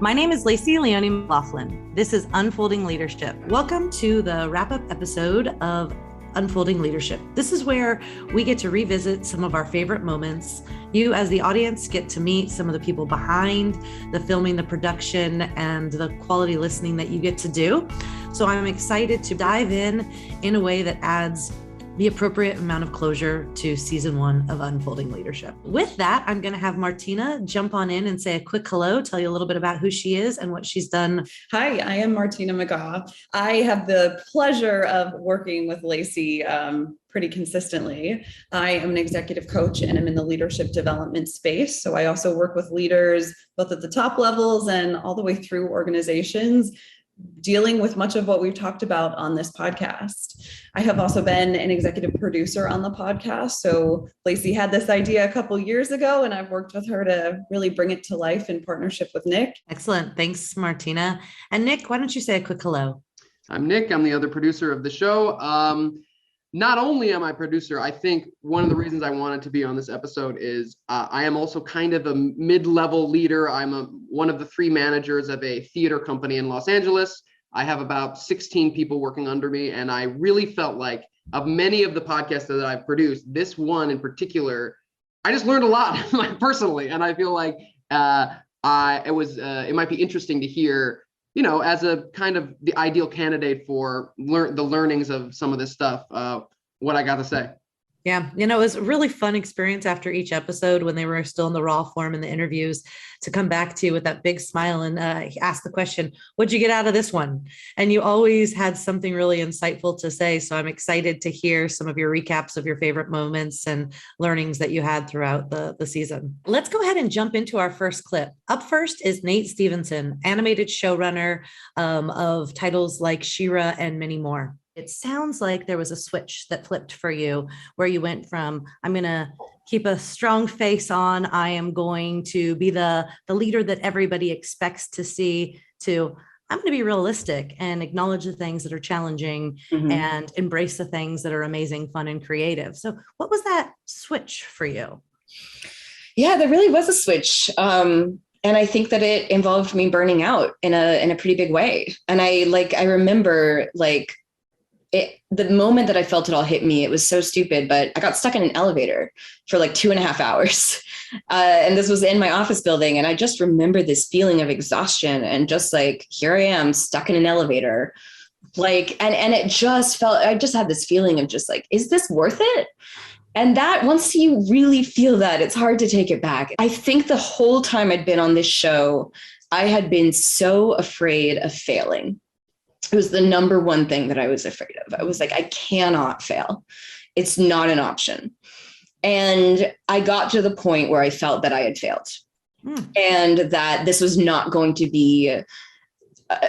My name is Lacey Leone McLaughlin. This is Unfolding Leadership. Welcome to the wrap-up episode of Unfolding Leadership. This is where we get to revisit some of our favorite moments. You as the audience get to meet some of the people behind the filming, the production, and the quality listening that you get to do. So I'm excited to dive in a way that adds the appropriate amount of closure to season 1 of Unfolding Leadership. With that, I'm going to have Martina jump on in and say a quick hello, tell you a little bit about who she is and what she's done. Hi, I am Martina McGaugh. I have the pleasure of working with Lacey pretty consistently. I am an executive coach and I'm in the leadership development space. So I also work with leaders both at the top levels and all the way through organizations, dealing with much of what we've talked about on this podcast. I have also been an executive producer on the podcast. So Lacey had this idea a couple years ago, and I've worked with her to really bring it to life in partnership with Nick. Excellent. Thanks, Martina. And Nick, why don't you say a quick hello? I'm Nick. I'm the other producer of the show. Not only am I a producer, I think one of the reasons I wanted to be on this episode is I am also kind of a mid-level leader. I'm one of the 3 managers of a theater company in Los Angeles. I have about 16 people working under me, and I really felt like of many of the podcasts that I've produced, this one in particular, I just learned a lot personally, and I feel like it might be interesting to hear, you know, as a kind of the ideal candidate for the learnings of some of this stuff, what I got to say. Yeah, it was a really fun experience after each episode when they were still in the raw form in the interviews to come back to you with that big smile and ask the question, what'd you get out of this one? And you always had something really insightful to say. So I'm excited to hear some of your recaps of your favorite moments and learnings that you had throughout the season. Let's go ahead and jump into our first clip. Up first is Nate Stevenson, animated showrunner of titles like She-Ra and many more. It sounds like there was a switch that flipped for you where you went from, I'm going to keep a strong face on, I am going to be the leader that everybody expects to see, to I'm going to be realistic and acknowledge the things that are challenging and embrace the things that are amazing, fun, and creative. So what was that switch for you? Yeah, there really was a switch. And I think that it involved me burning out in a pretty big way. And I remember the moment that I felt it all hit me, it was so stupid, but I got stuck in an elevator for like 2.5 hours. And this was in my office building. And I just remember this feeling of exhaustion and just like, here I am stuck in an elevator. And it just felt, I just had this feeling of just like, is this worth it? And that once you really feel that, it's hard to take it back. I think the whole time I'd been on this show, I had been so afraid of failing. It was the number one thing that I was afraid of. I was like, I cannot fail. It's not an option. And I got to the point where I felt that I had failed and that this was not going to be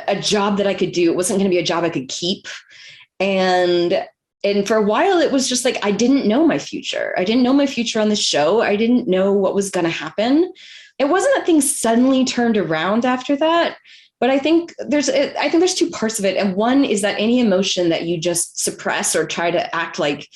a job that I could do. It wasn't going to be a job I could keep. And for a while, it was just like, I didn't know my future. I didn't know my future on the show. I didn't know what was going to happen. It wasn't that things suddenly turned around after that. But I think there's 2 parts of it. And one is that any emotion that you just suppress or try to act like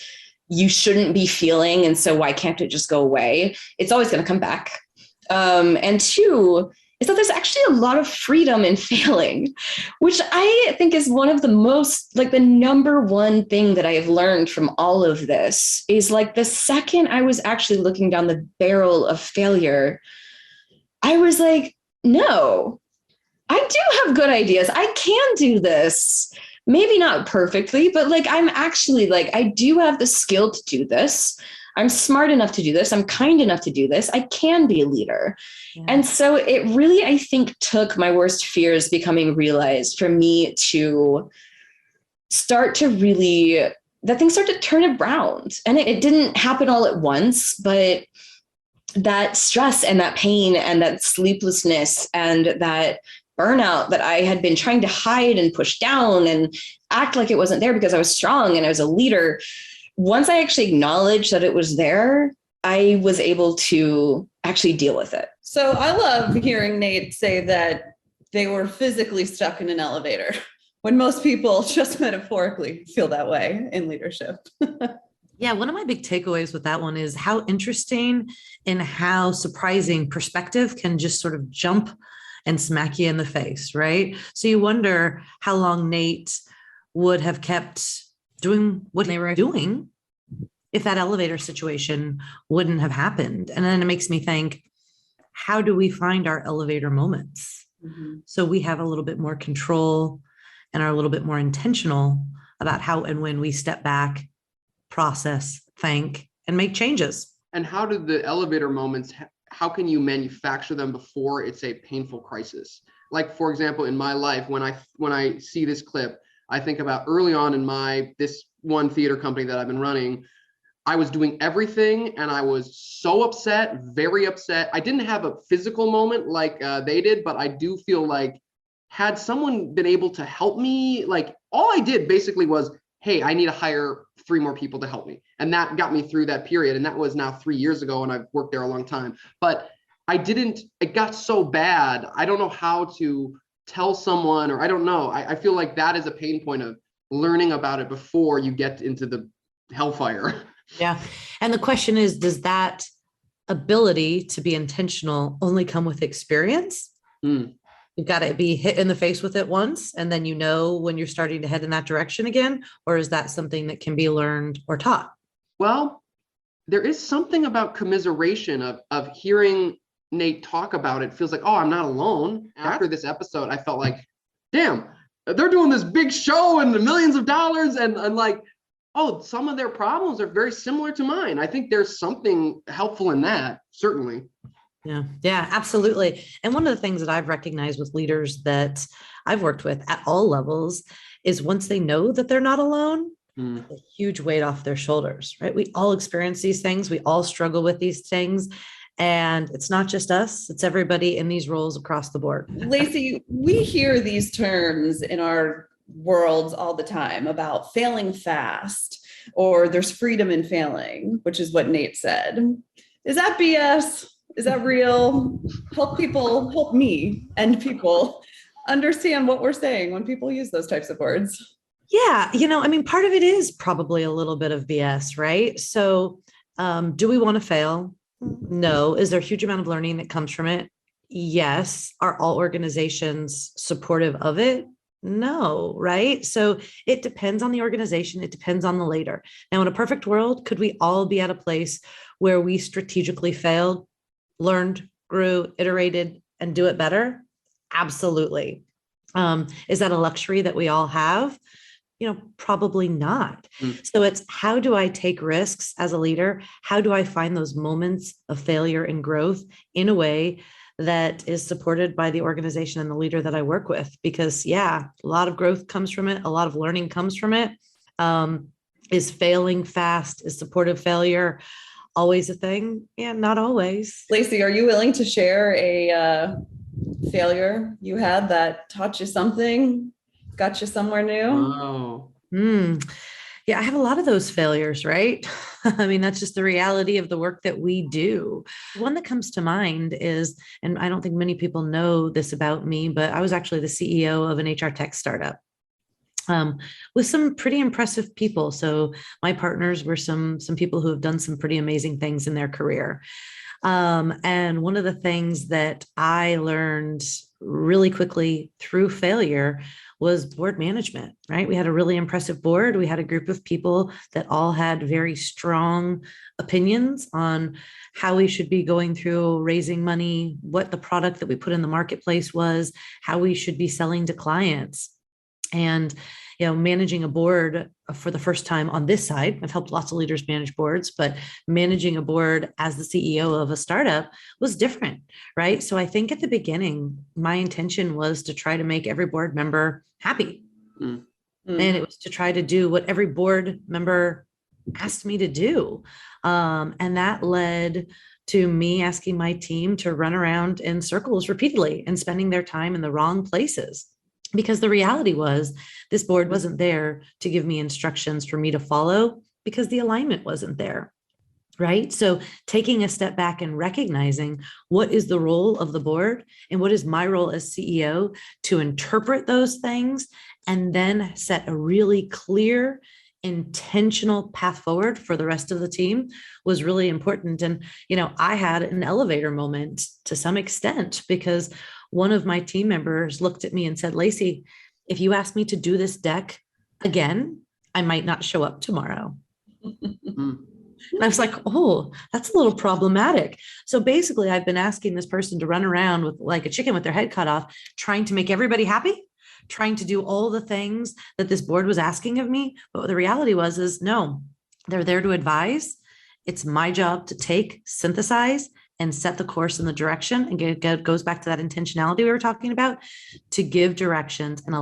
you shouldn't be feeling, and so why can't it just go away? It's always going to come back. And 2 is that there's actually a lot of freedom in failing, which I think is one of the most, like the number one thing that I have learned from all of this is like the second I was actually looking down the barrel of failure, I was like, no. I do have good ideas. I can do this. Maybe not perfectly, but like, I'm actually like, I do have the skill to do this. I'm smart enough to do this. I'm kind enough to do this. I can be a leader. Yeah. And so it really, I think, took my worst fears becoming realized for me to start to really, that things start to turn around. And it didn't happen all at once, but that stress and that pain and that sleeplessness and that burnout that I had been trying to hide and push down and act like it wasn't there because I was strong and I was a leader. Once I actually acknowledged that it was there, I was able to actually deal with it. So I love hearing Nate say that they were physically stuck in an elevator when most people just metaphorically feel that way in leadership. Yeah, one of my big takeaways with that one is how interesting and how surprising perspective can just sort of jump and smack you in the face, right? So you wonder how long Nate would have kept doing what they were doing if that elevator situation wouldn't have happened. And then it makes me think, how do we find our elevator moments? Mhm. So we have a little bit more control and are a little bit more intentional about how and when we step back, process, think, and make changes. And how do the elevator moments, how can you manufacture them before it's a painful crisis? Like, for example, in my life, when I see this clip, I think about early on in this one theater company that I've been running, I was doing everything and I was so upset, very upset. I didn't have a physical moment like they did, but I do feel like had someone been able to help me, like all I did basically was, hey, I need to hire 3 more people to help me. And that got me through that period. And that was now 3 years ago, and I've worked there a long time. But it got so bad. I don't know how to tell someone, or I don't know. I feel like that is a pain point of learning about it before you get into the hellfire. Yeah. And the question is, does that ability to be intentional only come with experience? Mm. You've got to be hit in the face with it once, and then you know when you're starting to head in that direction again, or is that something that can be learned or taught? Well, there is something about commiseration of hearing Nate talk about it. Feels like, oh, I'm not alone. After this episode, I felt like, damn, they're doing this big show and the millions of dollars, and like, oh, some of their problems are very similar to mine. I think there's something helpful in that, certainly. Yeah, absolutely. And one of the things that I've recognized with leaders that I've worked with at all levels is once they know that they're not alone, a huge weight off their shoulders, right? We all experience these things. We all struggle with these things. And it's not just us, it's everybody in these roles across the board. Lacey, we hear these terms in our worlds all the time about failing fast, or there's freedom in failing, which is what Nate said. Is that BS? Is that real? Help me and people understand what we're saying when people use those types of words. Yeah, part of it is probably a little bit of BS, right? So do we want to fail? No. Is there a huge amount of learning that comes from it? Yes. Are all organizations supportive of it? No, right? So it depends on the organization. It depends on the leader. Now, in a perfect world, could we all be at a place where we strategically failed, learned, grew, iterated, and do it better? Absolutely. Is that a luxury that we all have? Probably not. So it's, how do I take risks as a leader? How do I find those moments of failure and growth in a way that is supported by the organization and the leader that I work with? Because a lot of growth comes from it. A lot of learning comes from it. Is failing fast, is supportive failure always a thing? Yeah, not always. Lacey, are you willing to share a failure you had that taught you something, got you somewhere new? Oh. Yeah, I have a lot of those failures, right? That's just the reality of the work that we do. One that comes to mind is, and I don't think many people know this about me, but I was actually the CEO of an HR tech startup. With some pretty impressive people. So my partners were some people who have done some pretty amazing things in their career. And one of the things that I learned really quickly through failure was board management, right? We had a really impressive board. We had a group of people that all had very strong opinions on how we should be going through raising money, what the product that we put in the marketplace was, how we should be selling to clients. And, managing a board for the first time on this side, I've helped lots of leaders manage boards, but managing a board as the CEO of a startup was different, right? So I think at the beginning, my intention was to try to make every board member happy. And it was to try to do what every board member asked me to do. And that led to me asking my team to run around in circles repeatedly and spending their time in the wrong places. Because the reality was, this board wasn't there to give me instructions for me to follow because the alignment wasn't there, right? So taking a step back and recognizing what is the role of the board and what is my role as CEO to interpret those things and then set a really clear, intentional path forward for the rest of the team was really important. And, I had an elevator moment to some extent because one of my team members looked at me and said, Lacey, if you ask me to do this deck again, I might not show up tomorrow. And I was like, oh, that's a little problematic. So basically, I've been asking this person to run around with like a chicken with their head cut off, trying to make everybody happy, trying to do all the things that this board was asking of me. But the reality is no, they're there to advise. It's my job to take, synthesize, and set the course in the direction. And it goes back to that intentionality we were talking about, to give directions and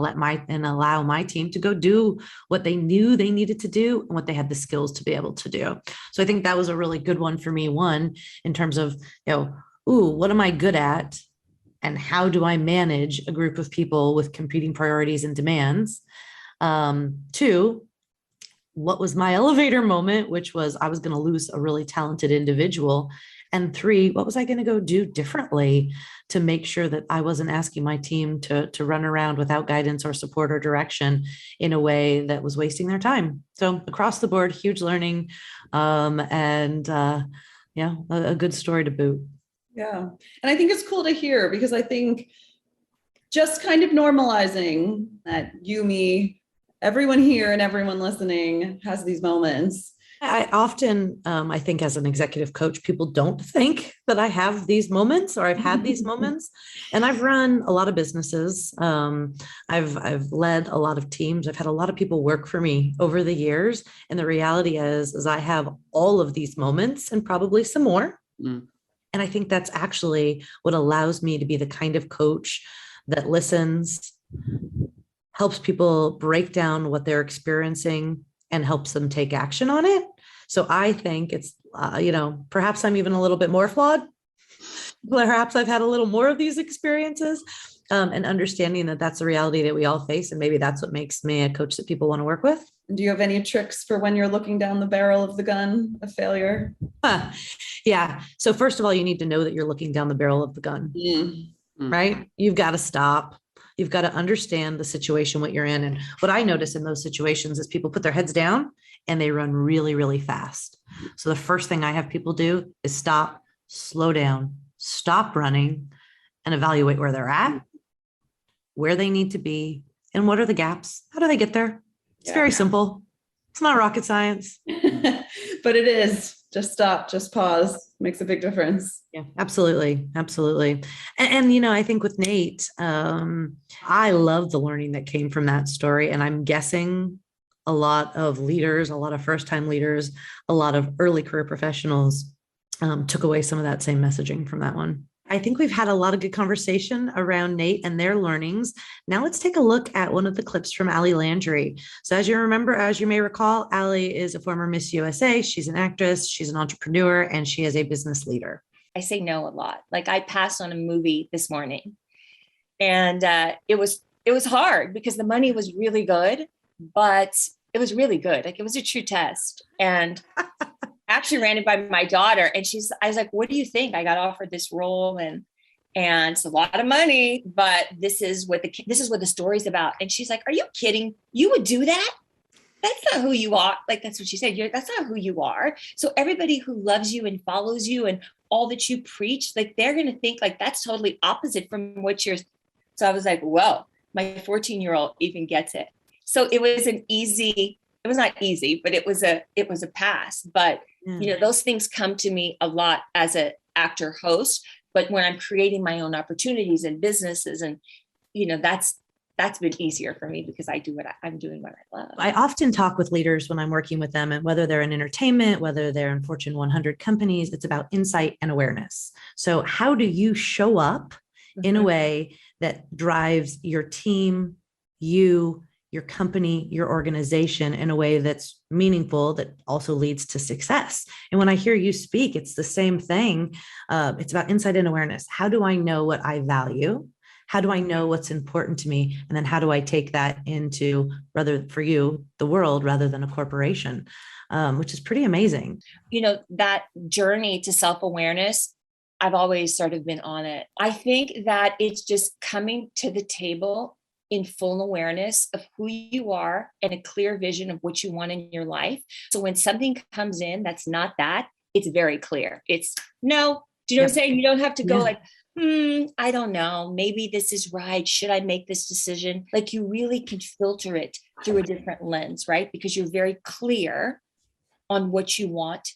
allow my team to go do what they knew they needed to do and what they had the skills to be able to do. So I think that was a really good one for me. One, in terms of, what am I good at? And how do I manage a group of people with competing priorities and demands? Two, what was my elevator moment, which was I was going to lose a really talented individual. And three, what was I going to go do differently to make sure that I wasn't asking my team to run around without guidance or support or direction in a way that was wasting their time? So across the board, huge learning, a good story to boot. Yeah. And I think it's cool to hear, because I think just kind of normalizing that you, me, everyone here and everyone listening has these moments. I often, I think as an executive coach, people don't think that I have these moments or I've had these moments. And I've run a lot of businesses. I've led a lot of teams. I've had a lot of people work for me over the years. And the reality is I have all of these moments and probably some more. And I think that's actually what allows me to be the kind of coach that listens, helps people break down what they're experiencing, and helps them take action on it. So I think it's, perhaps I'm even a little bit more flawed. Perhaps I've had a little more of these experiences, and understanding that that's the reality that we all face. And maybe that's what makes me a coach that people want to work with. Do you have any tricks for when you're looking down the barrel of the gun of failure? Yeah. So first of all, you need to know that you're looking down the barrel of the gun, right? You've got to stop. You've got to understand the situation, what you're in. And what I notice in those situations is people put their heads down and they run really, really fast. So the first thing I have people do is stop, slow down, stop running, and evaluate where they're at, where they need to be, and what are the gaps? How do they get there? It's very simple. It's not rocket science. But it is. Just stop, just pause. Makes a big difference. Yeah, absolutely. Absolutely. And I think with Nate, I love the learning that came from that story. And I'm guessing a lot of leaders, a lot of first-time leaders, a lot of early career professionals took away some of that same messaging from that one. I think we've had a lot of good conversation around Nate and their learnings. Now let's take a look at one of the clips from Landry. So as you may recall, Allie is a former Miss USA. She's an actress, she's an entrepreneur, and she is a business leader. I say no a lot. Like I passed on a movie this morning, and it was hard because the money was really good, but it was really good. Like it was a true test. And actually ran it by my daughter, and I was like, what do you think? I got offered this role, and it's a lot of money, but this is what the story's about. And she's like, are you kidding? You would do that? That's not who you are. Like, that's what she said. That's not who you are. So everybody who loves you and follows you and all that you preach, like they're going to think like that's totally opposite from what you're. So I was like, well, my 14-year-old even gets it. So it was it was not easy, but it was a pass. But those things come to me a lot as an actor host, but when I'm creating my own opportunities and businesses, and that's been easier for me because I'm doing what I love. I often talk with leaders when I'm working with them, and whether they're in entertainment, whether they're in Fortune 100 companies, it's about insight and awareness. So how do you show up in a way that drives your team, your company, your organization in a way that's meaningful, that also leads to success? And when I hear you speak, it's the same thing. It's about insight and awareness. How do I know what I value? How do I know what's important to me? And then how do I take that into, rather for you, the world, rather than a corporation, which is pretty amazing. That journey to self-awareness, I've always sort of been on it. I think that it's just coming to the table in full awareness of who you are and a clear vision of what you want in your life. So when something comes in that's not that, it's very clear. It's no. Do you know what I'm saying? You don't have to go like, I don't know. Maybe this is right. Should I make this decision? Like you really can filter it through a different lens, right? Because you're very clear on what you want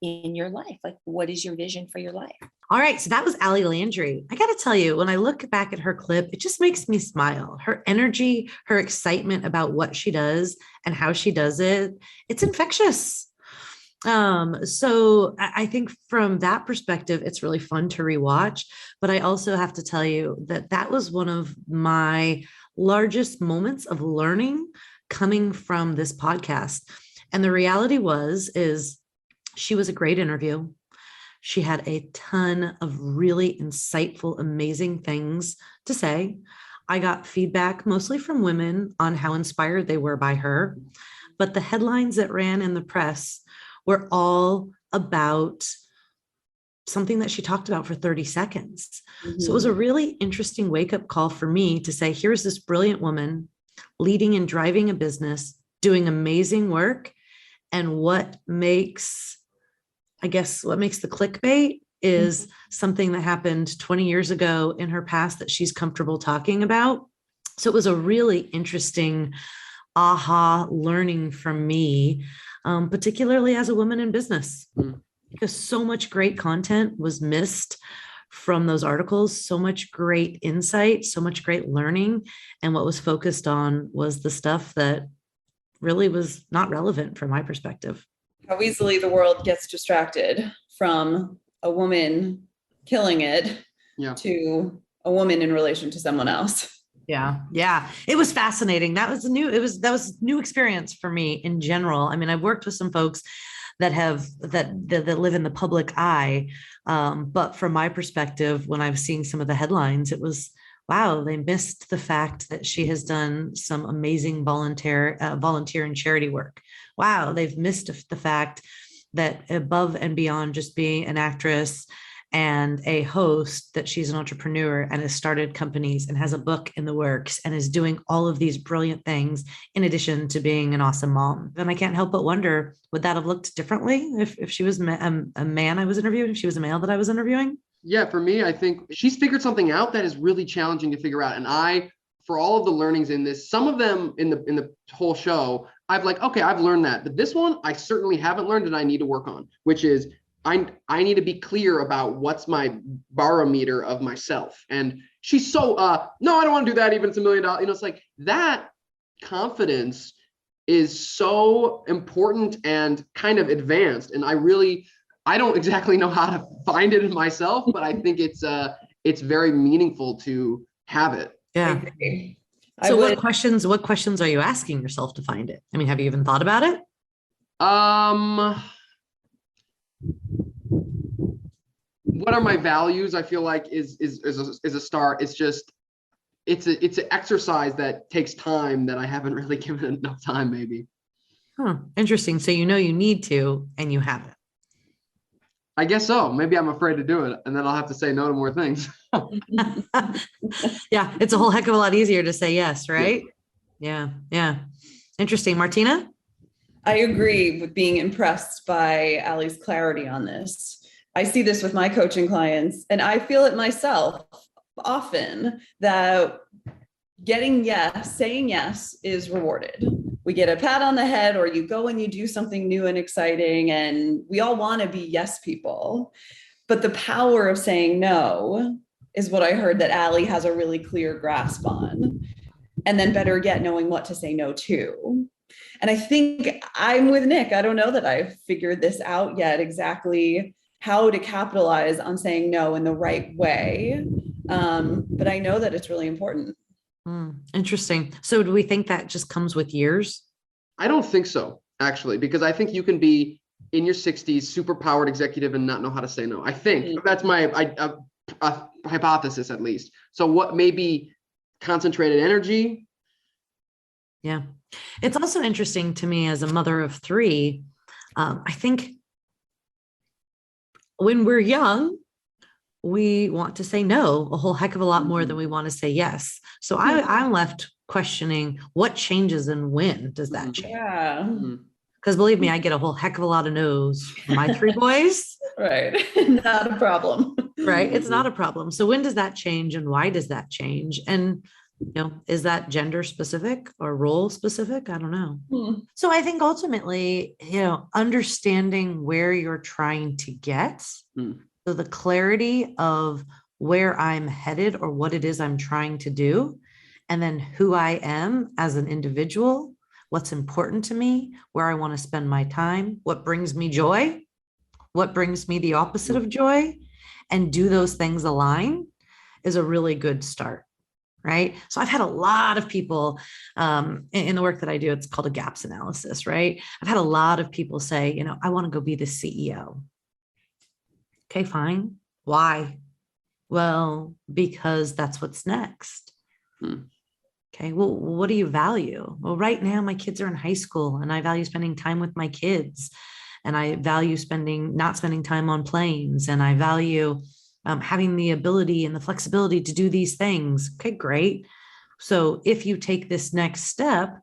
in your life. Like, what is your vision for your life? All right. So that was Allie Landry. I got to tell you, when I look back at her clip, it just makes me smile. Her energy, her excitement about what she does and how she does it, it's infectious. So I think from that perspective, it's really fun to rewatch, but I also have to tell you that that was one of my largest moments of learning coming from this podcast. And the reality is she was a great interview. She had a ton of really insightful, amazing things to say. I got feedback mostly from women on how inspired they were by her, but the headlines that ran in the press were all about something that she talked about for 30 seconds. So it was a really interesting wake-up call for me to say, here's this brilliant woman leading and driving a business, doing amazing work. And what makes the clickbait is something that happened 20 years ago in her past that she's comfortable talking about. So it was a really interesting aha learning from me, particularly as a woman in business, because so much great content was missed from those articles, so much great insight, so much great learning. And what was focused on was the stuff that really was not relevant from my perspective. How easily the world gets distracted from a woman killing it to a woman in relation to someone else. Yeah. It was fascinating. That was new experience for me in general. I mean, I've worked with some folks that live in the public eye. But from my perspective, when I've seen some of the headlines, it was, wow, they missed the fact that she has done some amazing volunteer and charity work. Wow, they've missed the fact that above and beyond just being an actress and a host, that she's an entrepreneur and has started companies and has a book in the works and is doing all of these brilliant things in addition to being an awesome mom. And I can't help but wonder, would that have looked differently if she was a man I was interviewing, if she was a male that I was interviewing? Yeah, for me, I think she's figured something out that is really challenging to figure out. And for all of the learnings in this, some of them in the whole show, I've learned that. But this one, I certainly haven't learned and I need to work on, which is I need to be clear about what's my barometer of myself. And she's so, no, I don't want to do that. Even it's $1 million. It's like that confidence is so important and kind of advanced. And I don't exactly know how to find it in myself, but I think it's very meaningful to have it. Yeah. So what questions are you asking yourself to find it? I mean, have you even thought about it? What are my values? I feel like is a start. It's an exercise that takes time that I haven't really given enough time, maybe. Interesting. So you need to, and you haven't. I guess so. Maybe I'm afraid to do it, and then I'll have to say no to more things. Yeah, it's a whole heck of a lot easier to say yes, right? Yeah. Interesting. Martina? I agree with being impressed by Allie's clarity on this. I see this with my coaching clients, and I feel it myself often that saying yes is rewarded. We get a pat on the head, or you go and you do something new and exciting, and we all want to be yes people. But the power of saying no is what I heard that Allie has a really clear grasp on. And then better yet, knowing what to say no to. And I think I'm with Nick. I don't know that I've figured this out yet exactly how to capitalize on saying no in the right way. But I know that it's really important. Interesting. So do we think that just comes with years? I don't think so, actually, because I think you can be in your 60s, super powered executive and not know how to say no. I think that's my hypothesis, at least. So what maybe concentrated energy? Yeah. It's also interesting to me as a mother of 3. I think when we're young, we want to say no a whole heck of a lot more than we want to say yes. So I'm left questioning what changes and when does that change? Yeah. Because believe me, I get a whole heck of a lot of no's from my three boys. Right. Not a problem. Right. It's not a problem. So when does that change and why does that change? And, is that gender specific or role specific? I don't know. So I think ultimately, understanding where you're trying to get, so the clarity of where I'm headed or what it is I'm trying to do, and then who I am as an individual, what's important to me, where I want to spend my time, what brings me joy, what brings me the opposite of joy, and do those things align is a really good start. Right. So I've had a lot of people in the work that I do, it's called a gaps analysis, right? I've had a lot of people say, I want to go be the CEO. Okay, fine. Why? Well, because that's what's next. Okay, well, what do you value? Well, right now my kids are in high school and I value spending time with my kids, and I value not spending time on planes, and I value having the ability and the flexibility to do these things. Okay, great. So if you take this next step,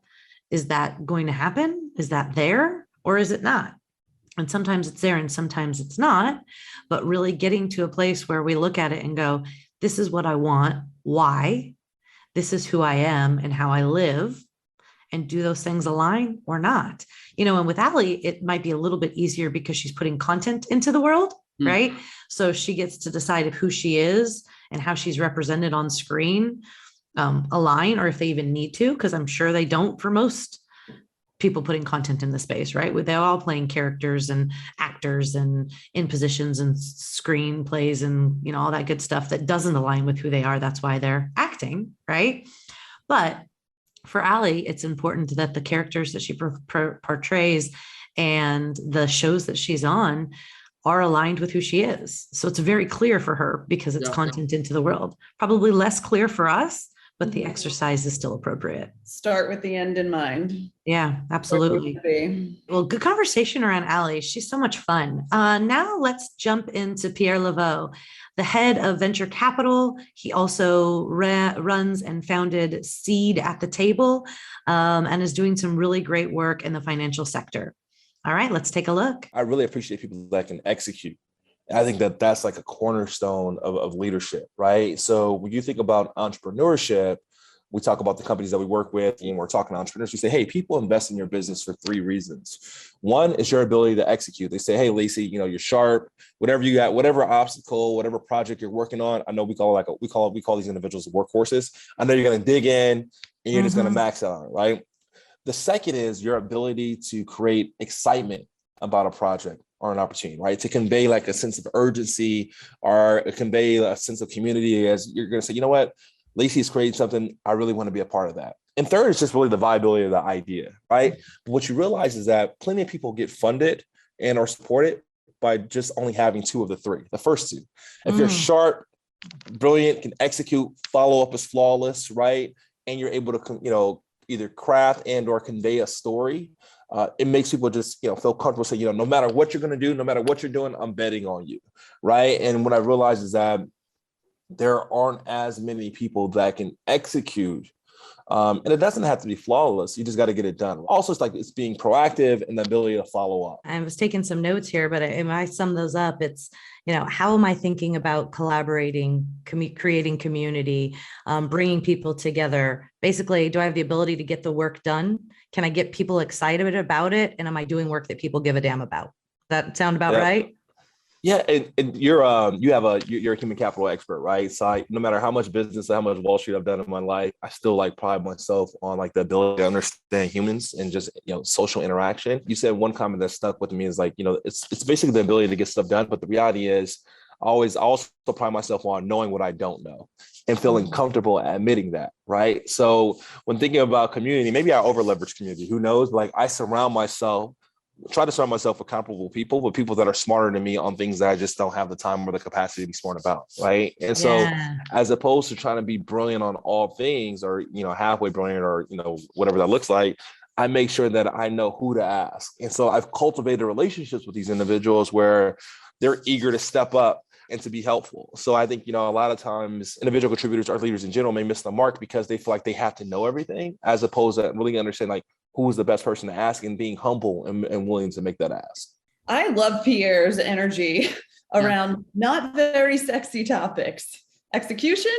is that going to happen? Is that there or is it not? And sometimes it's there and sometimes it's not, but really getting to a place where we look at it and go, this is what I want. Why? This is who I am and how I live. And do those things align or not? And with Allie, it might be a little bit easier because she's putting content into the world, right? So she gets to decide if who she is and how she's represented on screen align, or if they even need to, because I'm sure they don't for most people putting content in the space, right? They're all playing characters and actors and in positions and screenplays and, all that good stuff that doesn't align with who they are. That's why they're acting, right? But for Allie, it's important that the characters that she portrays and the shows that she's on are aligned with who she is. So it's very clear for her because it's content into the world. Probably less clear for us, but the exercise is still appropriate. Start with the end in mind. Yeah, absolutely. Well, good conversation around Allie. She's so much fun. Now let's jump into Pierre Levaux, the head of venture capital. He also runs and founded Seed at the Table, and is doing some really great work in the financial sector. All right, let's take a look. I really appreciate people that can execute. I think that that's like a cornerstone of leadership, right? So when you think about entrepreneurship, we talk about the companies that we work with, and we're talking to entrepreneurs. We say, hey, people invest in your business for 3 reasons. One is your ability to execute. They say, hey, Lacey, you're sharp, whatever you got, whatever obstacle, whatever project you're working on. I know we call these individuals workhorses. I know you're going to dig in and you're just going to max out on it, right? The second is your ability to create excitement about a project or an opportunity, right? To convey like a sense of urgency or convey a sense of community, as you're going to say, you know what, Lacey's creating something, I really want to be a part of that. And third is just really the viability of the idea, right? But what you realize is that plenty of people get funded and are supported by just only having 2 of the 3, the first 2. If you're sharp, brilliant, can execute, follow up is flawless, right? And you're able to, either craft and or convey a story, it makes people just, feel comfortable saying, no matter what you're going to do, no matter what you're doing, I'm betting on you, right? And what I realized is that there aren't as many people that can execute, and it doesn't have to be flawless. You just got to get it done. Also, it's being proactive and the ability to follow up. I was taking some notes here, but if I sum those up, it's, how am I thinking about collaborating, creating community, bringing people together? Basically, do I have the ability to get the work done? Can I get people excited about it? And am I doing work that people give a damn about? That sound about right? Yeah, and you're a human capital expert, right? So no matter how much business, how much Wall Street I've done in my life, I still pride myself on the ability to understand humans and just social interaction. You said one comment that stuck with me is it's basically the ability to get stuff done, but the reality is I also pride myself on knowing what I don't know and feeling comfortable admitting that, right? So when thinking about community, maybe I over leverage community, who knows? I try to surround myself with comparable people, with people that are smarter than me on things that I just don't have the time or the capacity to be smart about, right? And so as opposed to trying to be brilliant on all things or, halfway brilliant or, whatever that looks like, I make sure that I know who to ask. And so I've cultivated relationships with these individuals where they're eager to step up and to be helpful. So I think, a lot of times individual contributors or leaders in general may miss the mark because they feel like they have to know everything, as opposed to really understand like who is the best person to ask and being humble and willing to make that ask. I love Pierre's energy around not very sexy topics, execution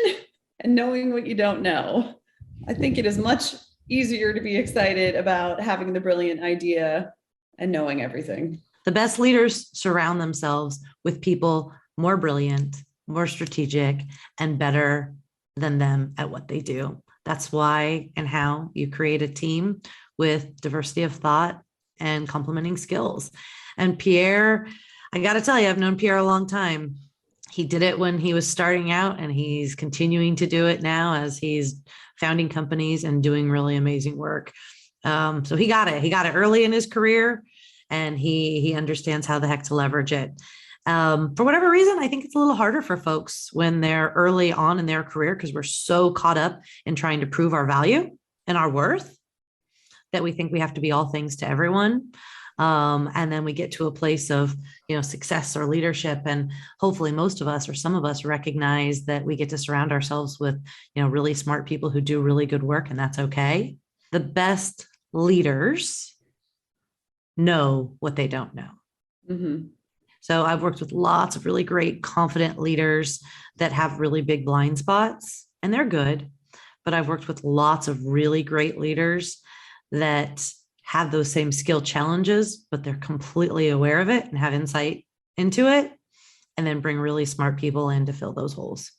and knowing what you don't know. I think it is much easier to be excited about having the brilliant idea and knowing everything. The best leaders surround themselves with people more brilliant, more strategic, and better than them at what they do. That's why and how you create a team with diversity of thought and complementing skills. And Pierre, I got to tell you, I've known Pierre a long time. He did it when he was starting out, and he's continuing to do it now as he's founding companies and doing really amazing work. So he got it. He got it early in his career, and he understands how the heck to leverage it. For whatever reason, I think it's a little harder for folks when they're early on in their career, because we're so caught up in trying to prove our value and our worth that we think we have to be all things to everyone. And then we get to a place of, success or leadership. And hopefully most of us or some of us recognize that we get to surround ourselves with, really smart people who do really good work, and that's okay. The best leaders know what they don't know. Mm-hmm. So I've worked with lots of really great, confident leaders that have really big blind spots, and they're good. But I've worked with lots of really great leaders that have those same skill challenges, but they're completely aware of it and have insight into it, and then bring really smart people in to fill those holes.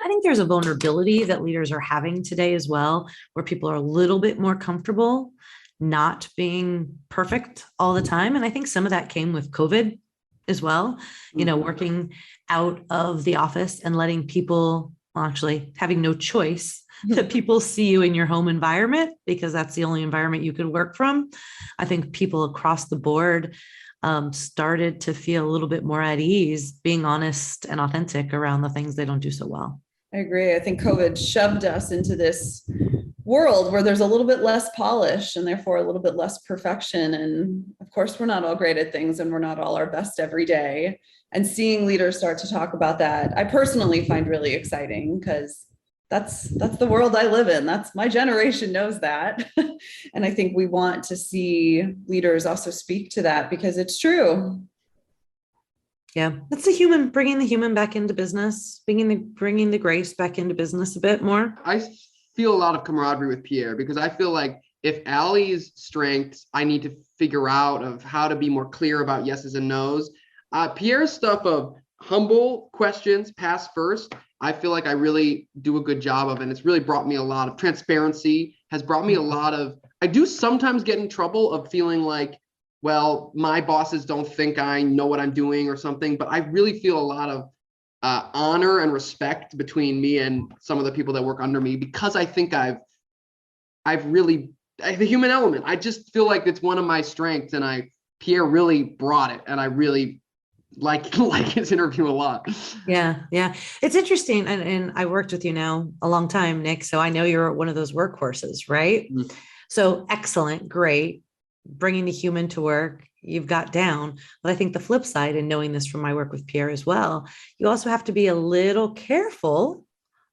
I think there's a vulnerability that leaders are having today as well, where people are a little bit more comfortable not being perfect all the time. And I think some of that came with COVID as well, working out of the office and letting people, actually having no choice, that people see you in your home environment, because that's the only environment you could work from. I think people across the board started to feel a little bit more at ease being honest and authentic around the things they don't do so well. I agree. I think COVID shoved us into this world where there's a little bit less polish and therefore a little bit less perfection. And of course, we're not all great at things, and we're not all our best every day. And seeing leaders start to talk about that, I personally find really exciting, because that's the world I live in. That's my generation knows that. And I think we want to see leaders also speak to that, because it's true. Yeah, it's the human, bringing the human back into business, bringing the grace back into business a bit more. I feel a lot of camaraderie with Pierre, because I feel like if Allie's strengths, I need to figure out of how to be more clear about yeses and nos. Pierre's stuff of humble questions, pass first, I feel like I really do a good job of, and it's really brought me a lot of transparency, has brought me a lot of, I do sometimes get in trouble of feeling like, well, my bosses don't think I know what I'm doing or something, but I really feel a lot of honor and respect between me and some of the people that work under me, because I think I've really, the human element, I just feel like it's one of my strengths, and Pierre really brought it, and I really like his interview a lot. Yeah. It's interesting. And I worked with you now a long time, Nick. So I know you're one of those workhorses, right? Mm-hmm. So excellent. Great. Bringing the human to work, you've got down. But I think the flip side, and knowing this from my work with Pierre as well, you also have to be a little careful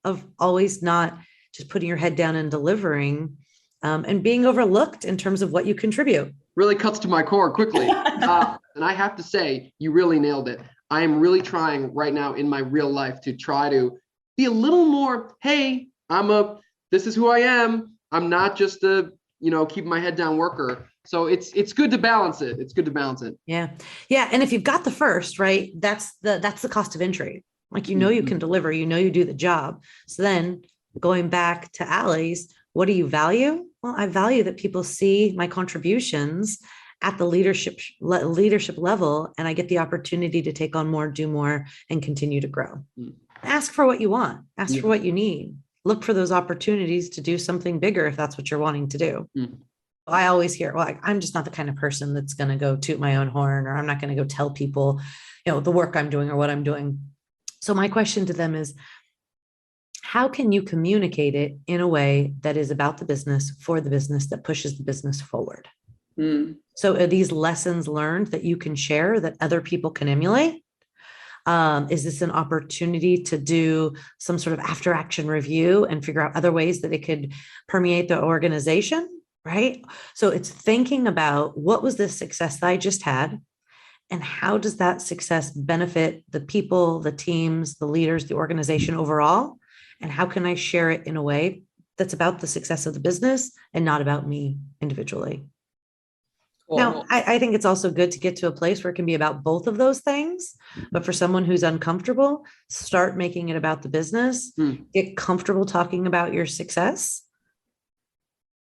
of always not just putting your head down and delivering, and being overlooked in terms of what you contribute. Really cuts to my core quickly. And I have to say, you really nailed it. I am really trying right now in my real life to try to be a little more, hey, this is who I am. I'm not just a, keep my head down worker. So it's good to balance it. It's good to balance it. Yeah. And if you've got the first, right, that's the cost of entry. Like, you can deliver, you do the job. So then going back to Allie's, what do you value? Well, I value that people see my contributions at the leadership level, and I get the opportunity to take on more, do more, and continue to grow. Ask for what you want. Ask for what you need. Look for those opportunities to do something bigger if that's what you're wanting to do. I always hear, well, I'm just not the kind of person that's going to go toot my own horn, or I'm not going to go tell people, the work I'm doing or what I'm doing. So my question to them is, how can you communicate it in a way that is about the business, for the business, that pushes the business forward? So are these lessons learned that you can share, that other people can emulate? Is this an opportunity to do some sort of after action review and figure out other ways that it could permeate the organization? Right. So it's thinking about what was this success that I just had, and how does that success benefit the people, the teams, the leaders, the organization overall? And how can I share it in a way that's about the success of the business and not about me individually? Cool. Now, I think it's also good to get to a place where it can be about both of those things. But for someone who's uncomfortable, start making it about the business, get comfortable talking about your success,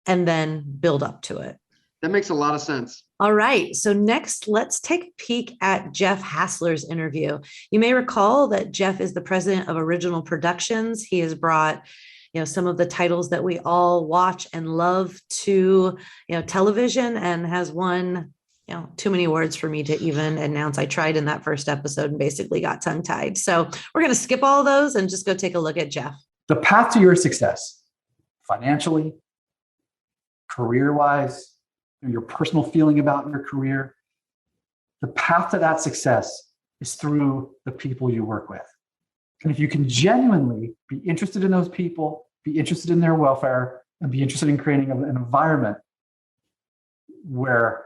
and then build up to it. That makes a lot of sense. All right. So next, let's take a peek at Jeff Hasler's interview. You may recall that Jeff is the president of Original Productions. He has brought some of the titles that we all watch and love to, television, and has won, too many words for me to even announce. I tried in that first episode and basically got tongue tied. So we're going to skip all those and just go take a look at Jeff. The path to your success, financially, career-wise, your personal feeling about your career, the path to that success is through the people you work with. And if you can genuinely be interested in those people, be interested in their welfare, and be interested in creating an environment where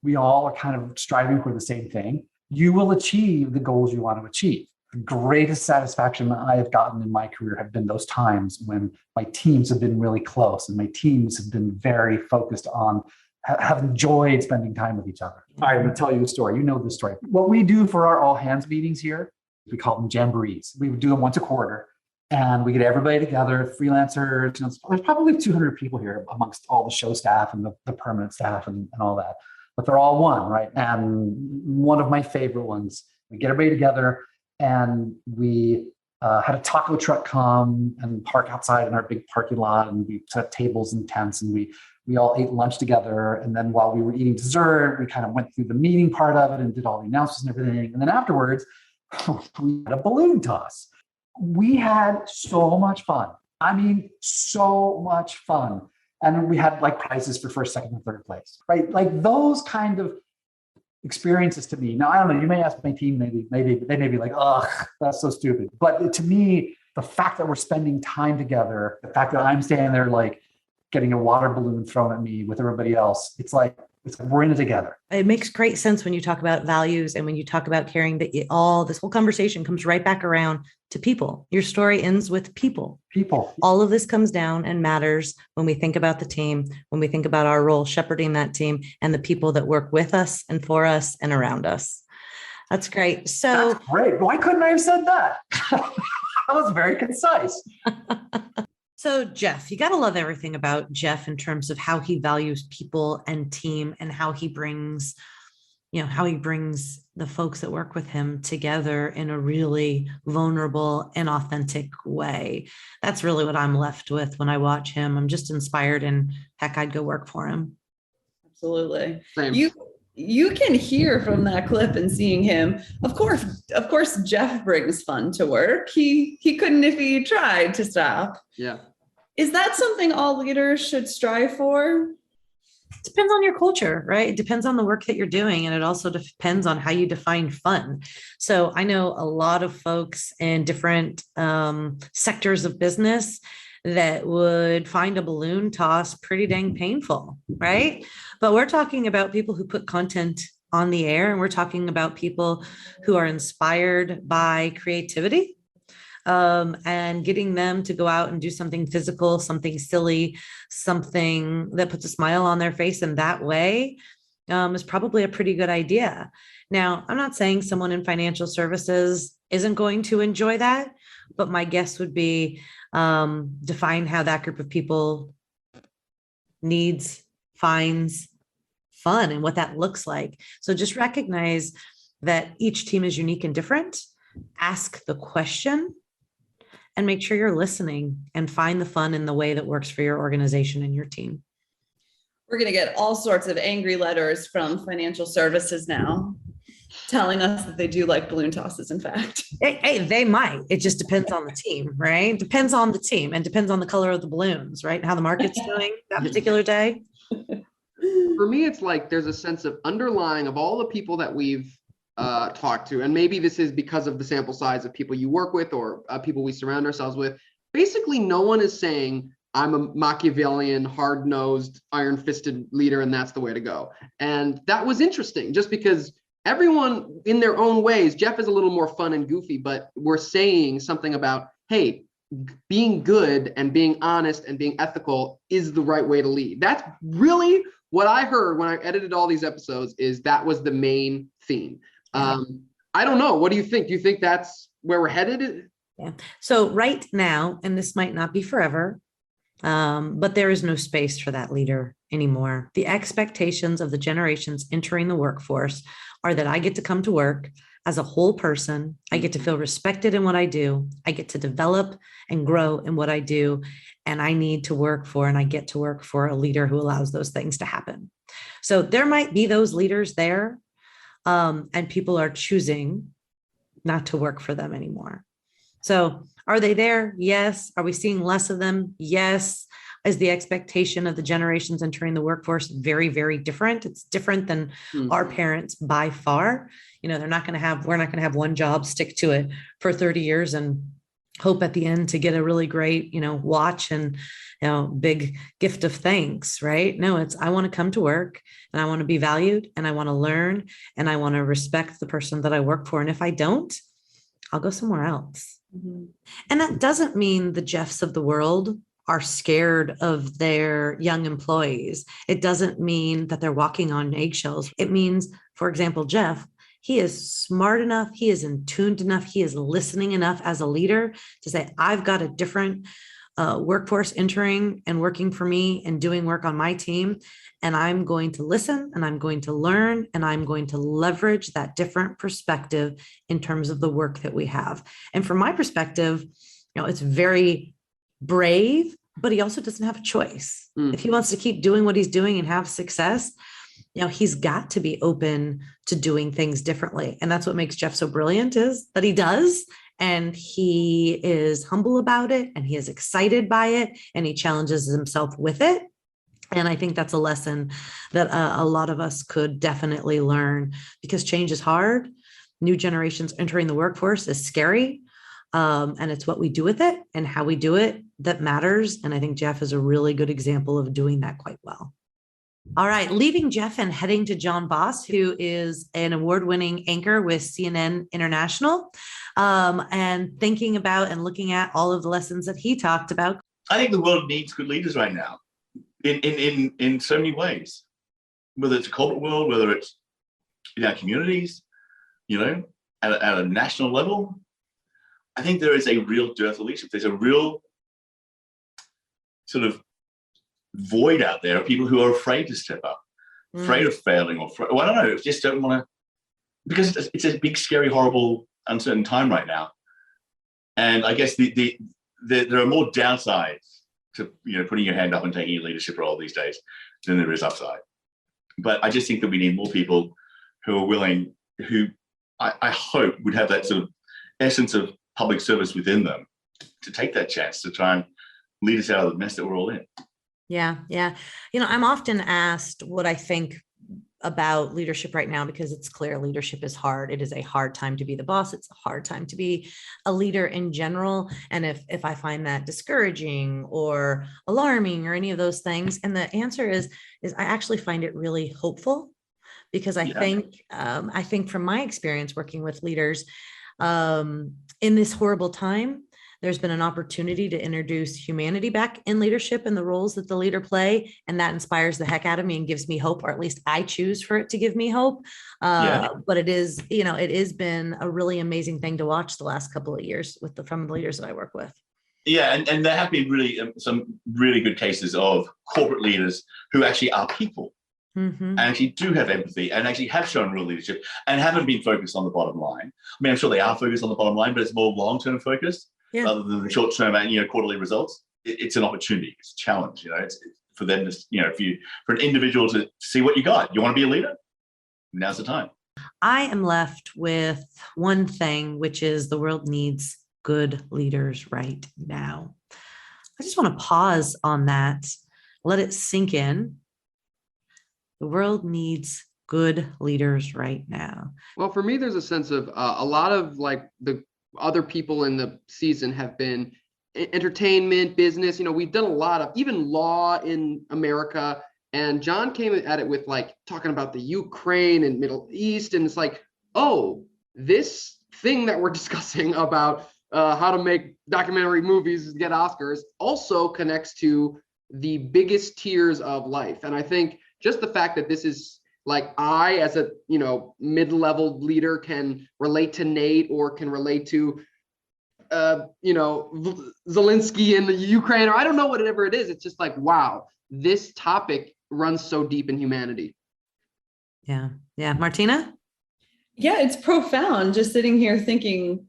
we all are kind of striving for the same thing, you will achieve the goals you want to achieve. The greatest satisfaction that I have gotten in my career have been those times when my teams have been really close and my teams have been very focused on, have enjoyed spending time with each other. All right, I'm going to tell you a story. You know this story. What we do for our all hands meetings here, we call them jamborees. We would do them once a quarter, and we get everybody together, freelancers. There's probably 200 people here amongst all the show staff and the permanent staff and all that. But they're all one, right? And one of my favorite ones, we get everybody together, and we had a taco truck come and park outside in our big parking lot, and we set tables and tents, and we all ate lunch together. And then while we were eating dessert, we kind of went through the meeting part of it and did all the announcements and everything. And then afterwards, we had a balloon toss. We had so much fun. I mean, so much fun. And we had like prizes for first, second, and third place, right? Like those kind of experiences to me. Now, I don't know, you may ask my team, maybe they may be like, oh, that's so stupid. But to me, the fact that we're spending time together, the fact that I'm standing there like getting a water balloon thrown at me with everybody else, it's like we're in it together. It makes great sense when you talk about values and when you talk about caring, that this whole conversation comes right back around to people. Your story ends with people. People. All of this comes down and matters when we think about the team, when we think about our role shepherding that team and the people that work with us and for us and around us. That's great. So that's great. Why couldn't I have said that? That was very concise. So Jeff, you got to love everything about Jeff in terms of how he values people and team, and how he brings the folks that work with him together in a really vulnerable and authentic way. That's really what I'm left with when I watch him. I'm just inspired, and heck, I'd go work for him. Absolutely. Same. You can hear from that clip and seeing him. Of course, Jeff brings fun to work. He couldn't if he tried to stop. Yeah. Is that something all leaders should strive for? It depends on your culture, right? It depends on the work that you're doing. And it also depends on how you define fun. So I know a lot of folks in different sectors of business that would find a balloon toss pretty dang painful, right? But we're talking about people who put content on the air, and we're talking about people who are inspired by creativity. And getting them to go out and do something physical, something silly, something that puts a smile on their face in that way is probably a pretty good idea. Now, I'm not saying someone in financial services isn't going to enjoy that, but my guess would be define how that group of people finds fun and what that looks like. So just recognize that each team is unique and different. Ask the question and make sure you're listening, and find the fun in the way that works for your organization and your team. We're going to get all sorts of angry letters from financial services now telling us that they do like balloon tosses, in fact. Hey, they might. It just depends on the team, right? Depends on the team, and depends on the color of the balloons, right? And how the market's doing that particular day. For me, it's like there's a sense of underlying of all the people that we've talk to, and maybe this is because of the sample size of people you work with or people we surround ourselves with, basically no one is saying, I'm a Machiavellian, hard-nosed, iron-fisted leader, and that's the way to go. And that was interesting, just because everyone in their own ways, Jeff is a little more fun and goofy, but we're saying something about, hey, being good and being honest and being ethical is the right way to lead. That's really what I heard when I edited all these episodes, is that was the main theme. I don't know. What do you think? Do you think that's where we're headed? Yeah. So right now, and this might not be forever, but there is no space for that leader anymore. The expectations of the generations entering the workforce are that I get to come to work as a whole person. I get to feel respected in what I do. I get to develop and grow in what I do. And I need to work for, and I get to work for a leader who allows those things to happen. So there might be those leaders there, and people are choosing not to work for them anymore. So are they there? Yes. Are we seeing less of them? Yes. Is the expectation of the generations entering the workforce very, very different? It's different than our parents by far. You know, we're not going to have one job, stick to it for 30 years and hope at the end to get a really great, watch and, big gift of thanks, right? No, I want to come to work and I want to be valued and I want to learn and I want to respect the person that I work for. And if I don't, I'll go somewhere else. Mm-hmm. And that doesn't mean the Jeffs of the world are scared of their young employees. It doesn't mean that they're walking on eggshells. It means, for example, Jeff, he is smart enough, he is in tuned enough, he is listening enough as a leader to say, I've got a different workforce entering and working for me and doing work on my team. And I'm going to listen and I'm going to learn and I'm going to leverage that different perspective in terms of the work that we have. And from my perspective, it's very brave, but he also doesn't have a choice. If he wants to keep doing what he's doing and have success, he's got to be open to doing things differently. And that's what makes Jeff so brilliant, is that he does. And he is humble about it and he is excited by it and he challenges himself with it. And I think that's a lesson that a lot of us could definitely learn, because change is hard. New generations entering the workforce is scary. And it's what we do with it and how we do it that matters. And I think Jeff is a really good example of doing that quite well. All right, leaving Jeff and heading to John Vause, who is an award-winning anchor with CNN International, and thinking about and looking at all of the lessons that he talked about. I think the world needs good leaders right now in so many ways, whether it's a corporate world, whether it's in our communities, at a national level. I think there is a real dearth of leadership. There's a real sort of void out there of people who are afraid to step up, afraid of failing, or I don't know, just don't want to, because it's a big, scary, horrible, uncertain time right now. And I guess there are more downsides to putting your hand up and taking a leadership role these days than there is upside. But I just think that we need more people who are willing, who I hope would have that sort of essence of public service within them to take that chance to try and lead us out of the mess that we're all in. Yeah. I'm often asked what I think about leadership right now, because it's clear leadership is hard. It is a hard time to be the boss. It's a hard time to be a leader in general. And if I find that discouraging or alarming or any of those things, and the answer is I actually find it really hopeful, because I think from my experience working with leaders in this horrible time, there's been an opportunity to introduce humanity back in leadership and the roles that the leader play. And that inspires the heck out of me and gives me hope, or at least I choose for it to give me hope. But it is, it has been a really amazing thing to watch the last couple of years from the leaders that I work with. Yeah, and there have been really some really good cases of corporate leaders who actually are people. And actually do have empathy and actually have shown real leadership and haven't been focused on the bottom line. I mean, I'm sure they are focused on the bottom line, but it's more long-term focused rather than the short-term and quarterly results. It's an opportunity, it's a challenge. It's for them to, for an individual to see what you got. You want to be a leader? Now's the time. I am left with one thing, which is the world needs good leaders right now. I just want to pause on that, let it sink in. The world needs good leaders right now? Well, for me, there's a sense of a lot of like the other people in the season have been entertainment, business. We've done a lot of even law in America. And John came at it with like talking about the Ukraine and Middle East. And it's like, oh, this thing that we're discussing about how to make documentary movies get Oscars also connects to the biggest tiers of life. And I think just the fact that this is like, I, as a, mid-level leader, can relate to Nate or can relate to, Zelensky in the Ukraine, or I don't know, whatever it is. It's just like, wow, this topic runs so deep in humanity. Yeah. Martina? Yeah, it's profound just sitting here thinking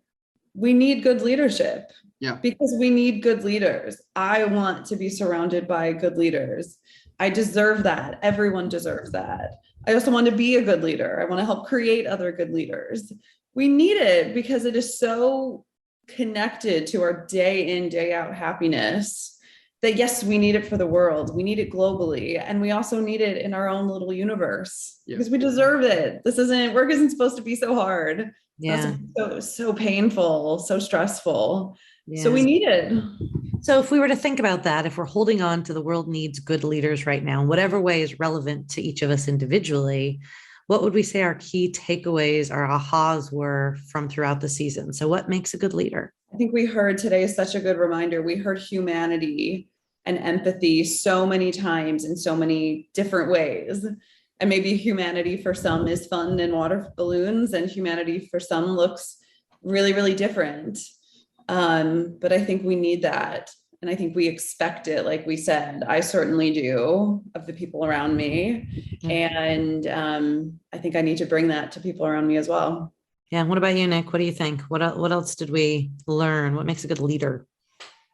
we need good leadership. Yeah. Because we need good leaders. I want to be surrounded by good leaders. I deserve that. Everyone deserves that. I also want to be a good leader. I want to help create other good leaders. We need it because it is so connected to our day in, day out happiness that yes, we need it for the world. We need it globally. And we also need it in our own little universe because we deserve it. Work isn't supposed to be so hard. Yeah. So painful, so stressful. Yeah. So we need it. So if we were to think about that, if we're holding on to the world needs good leaders right now, in whatever way is relevant to each of us individually, what would we say our key takeaways, our ahas were from throughout the season? So what makes a good leader? I think we heard today such a good reminder. We heard humanity and empathy so many times in so many different ways. And maybe humanity for some is fun and water balloons, and humanity for some looks really, really different. But I think we need that. And I think we expect it, like we said. I certainly do, of the people around me. And I think I need to bring that to people around me as well. Yeah. What about you, Nick? What do you think? What else did we learn? What makes a good leader?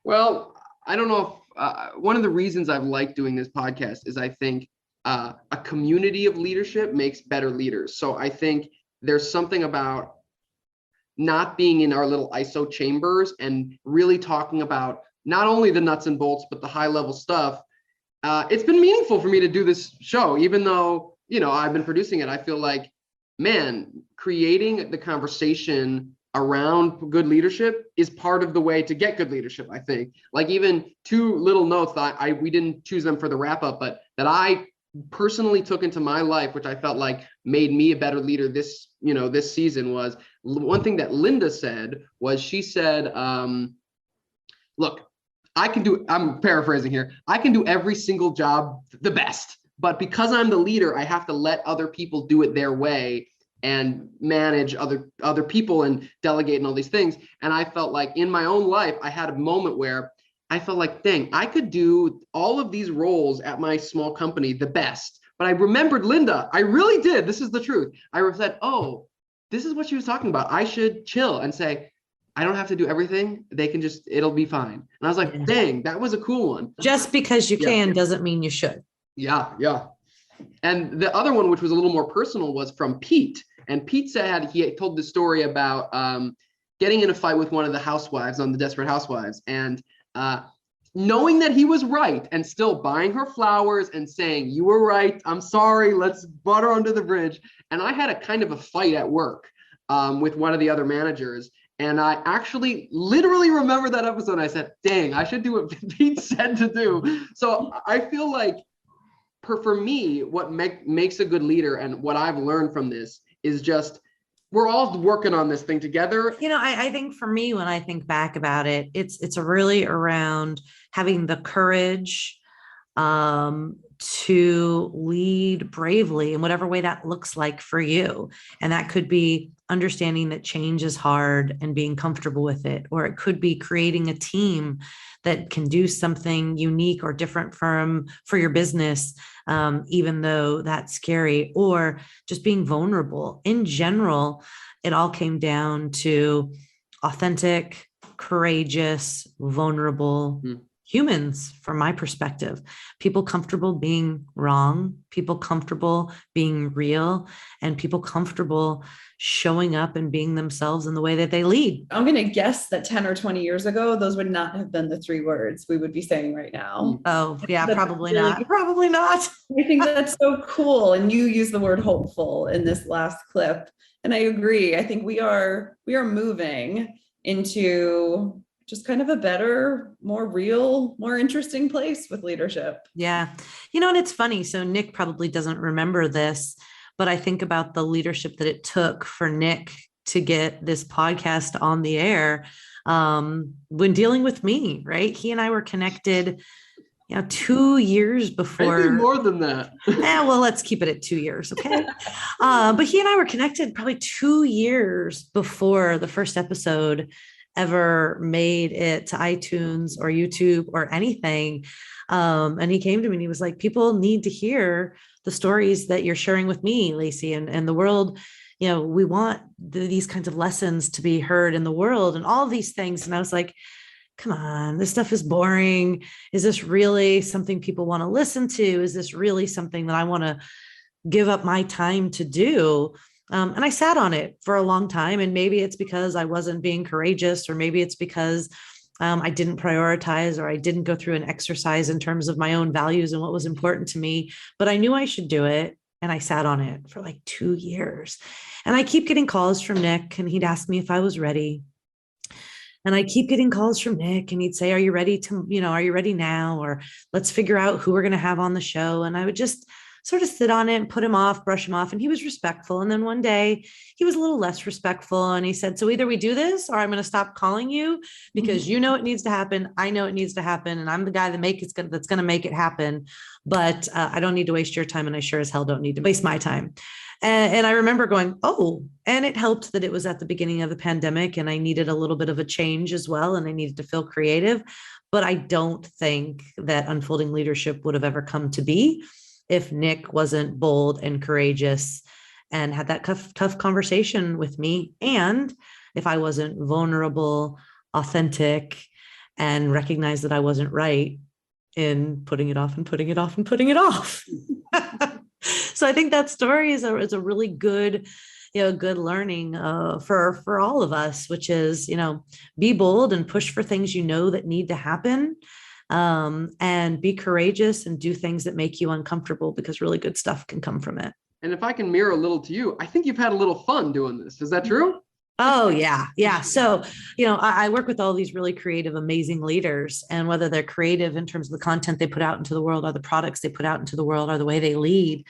Well, I don't know if one of the reasons I've liked doing this podcast is I think a community of leadership makes better leaders. So I think there's something about not being in our little ISO chambers and really talking about not only the nuts and bolts, but the high level stuff. It's been meaningful for me to do this show, even though, I've been producing it. I feel like, man, creating the conversation around good leadership is part of the way to get good leadership. I think, like, even two little notes that we didn't choose them for the wrap up, but that I personally took into my life, which I felt like made me a better leader this season, was one thing that Linda said was, she said, look, I'm paraphrasing here, I can do every single job the best, but because I'm the leader, I have to let other people do it their way and manage other people and delegate and all these things. And I felt like in my own life, I had a moment where I felt like, dang, I could do all of these roles at my small company the best. But I remembered Linda. I really did. This is the truth. I said, oh, this is what she was talking about. I should chill and say, I don't have to do everything. They can it'll be fine. And I was like, dang, that was a cool one. Just because you can doesn't mean you should. Yeah. And the other one, which was a little more personal, was from Pete. And Pete said he had told the story about getting in a fight with one of the housewives on the Desperate Housewives, and knowing that he was right and still buying her flowers and saying, you were right, I'm sorry, let's butter under the bridge. And I had a kind of a fight at work with one of the other managers. And I actually literally remember that episode. And I said, dang, I should do what Pete said to do. So I feel like for me, what makes a good leader and what I've learned from this is just, we're all working on this thing together. I think for me, when I think back about it, it's really around having the courage to lead bravely in whatever way that looks like for you. And that could be understanding that change is hard and being comfortable with it, or it could be creating a team that can do something unique or different for your business, even though that's scary, or just being vulnerable. In general, it all came down to authentic, courageous, vulnerable humans from my perspective, people comfortable being wrong, people comfortable being real, and people comfortable showing up and being themselves in the way that they lead. I'm going to guess that 10 or 20 years ago, those would not have been the 3 words we would be saying right now. Oh, yeah, That's probably really- not. Probably not. I think that's so cool. And you use the word hopeful in this last clip. And I agree. I think we are moving into just kind of a better, more real, more interesting place with leadership. Yeah. And it's funny. So Nick probably doesn't remember this, but I think about the leadership that it took for Nick to get this podcast on the air when dealing with me, right? He and I were connected 2 years before. Maybe more than that. Well, let's keep it at 2 years. Okay. But he and I were connected probably 2 years before the first episode ever made it to iTunes or YouTube or anything. And he came to me and he was like, people need to hear the stories that you're sharing with me, Lacey, and the world. We want these kinds of lessons to be heard in the world and all these things. And I was like, come on, this stuff is boring. Is this really something people want to listen to? Is this really something that I want to give up my time to do? And I sat on it for a long time. And maybe it's because I wasn't being courageous, or maybe it's because I didn't prioritize, or I didn't go through an exercise in terms of my own values and what was important to me, but I knew I should do it. And I sat on it for like 2 years. And I keep getting calls from Nick, and he'd ask me if I was ready. And I keep getting calls from Nick, and he'd say, are you ready are you ready now? Or let's figure out who we're going to have on the show. And I would just sort of sit on it and put him off, brush him off. And he was respectful. And then one day he was a little less respectful. And he said, so either we do this or I'm going to stop calling you, because you know it needs to happen. I know it needs to happen. And I'm the guy that's going to make it happen. But I don't need to waste your time. And I sure as hell don't need to waste my time. And I remember going, and it helped that it was at the beginning of the pandemic and I needed a little bit of a change as well. And I needed to feel creative. But I don't think that Unfolding Leadership would have ever come to be if Nick wasn't bold and courageous and had that tough conversation with me. And if I wasn't vulnerable, authentic, and recognized that I wasn't right in putting it off and putting it off and putting it off. So I think that story is a really good, good learning for all of us, which is, be bold and push for things that need to happen. And be courageous and do things that make you uncomfortable, because really good stuff can come from it. And if I can mirror a little to you, I think you've had a little fun doing this. Is that true? Oh, yeah. Yeah. So, I work with all these really creative, amazing leaders, and whether they're creative in terms of the content they put out into the world, or the products they put out into the world, or the way they lead,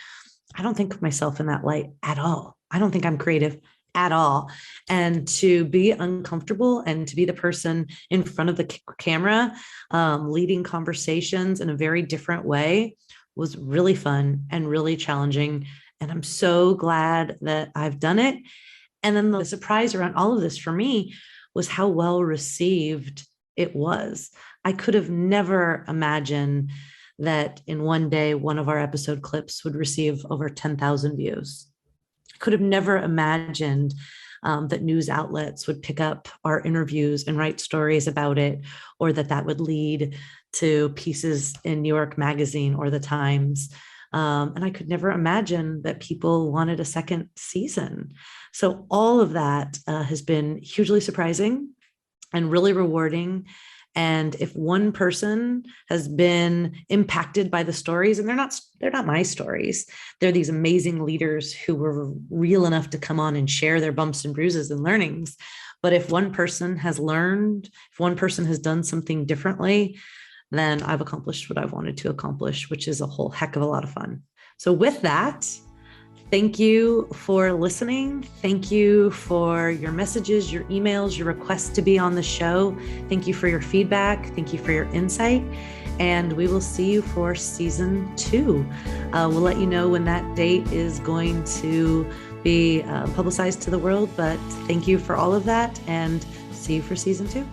I don't think of myself in that light at all. I don't think I'm creative at all. And to be uncomfortable and to be the person in front of the camera, leading conversations in a very different way was really fun and really challenging. And I'm so glad that I've done it. And then the surprise around all of this for me was how well received it was. I could have never imagined that in one day, one of our episode clips would receive over 10,000 views. I could have never imagined that news outlets would pick up our interviews and write stories about it, or that would lead to pieces in New York Magazine or the Times. And I could never imagine that people wanted a second season. So all of that has been hugely surprising and really rewarding. And if one person has been impacted by the stories, and they're not my stories, they're these amazing leaders who were real enough to come on and share their bumps and bruises and learnings. But if one person has learned, if one person has done something differently, then I've accomplished what I've wanted to accomplish, which is a whole heck of a lot of fun. So with that, thank you for listening. Thank you for your messages, your emails, your requests to be on the show. Thank you for your feedback. Thank you for your insight. And we will see you for season 2. We'll let you know when that date is going to be publicized to the world. But thank you for all of that, and see you for season 2.